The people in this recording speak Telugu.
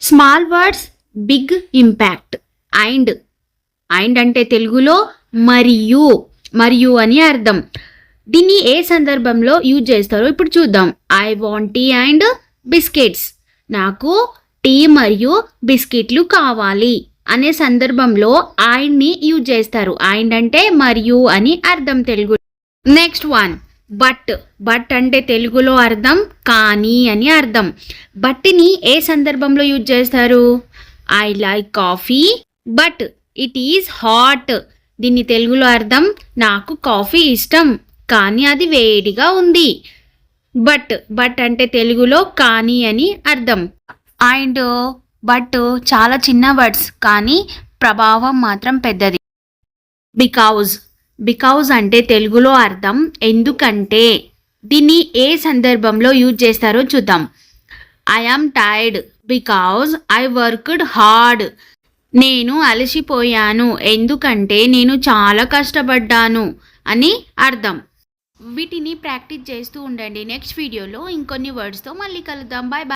Small words big impact. And and అంటే తెలుగులో మరియు మరియు అని అర్థం. దీన్ని ఏ సందర్భంలో యూజ్ చేస్తారో ఇప్పుడు చూద్దాం. I want tea and biscuits. నాకు టీ మరియు బిస్కెట్లు కావాలి అనే సందర్భంలో అండ్ని యూజ్ చేస్తారు. అండ్ అంటే మరియు అని అర్థం Telugu. Next one but. But అంటే తెలుగులో అర్థం కానీ అని అర్థం. బట్ని ఏ సందర్భంలో యూజ్ చేస్తారు? I like coffee but it is hot. దీన్ని తెలుగులో అర్థం నాకు కాఫీ ఇష్టం కానీ అది వేడిగా ఉంది. బట్ అంటే తెలుగులో కానీ అని అర్థం. అండ్ బట్ చాలా చిన్న వర్డ్స్ కానీ ప్రభావం మాత్రం పెద్దది. బికాజ్ అంటే తెలుగులో అర్థం ఎందుకంటే. దీన్ని ఏ సందర్భంలో యూజ్ చేస్తారో చూద్దాం. I am tired because I worked hard. నేను అలసిపోయాను ఎందుకంటే నేను చాలా కష్టపడ్డాను అని అర్థం. వీటిని ప్రాక్టీస్ చేస్తూ ఉండండి. నెక్స్ట్ వీడియోలో ఇంకొన్ని వర్డ్స్తో మళ్ళీ కలుద్దాం. Bye bye.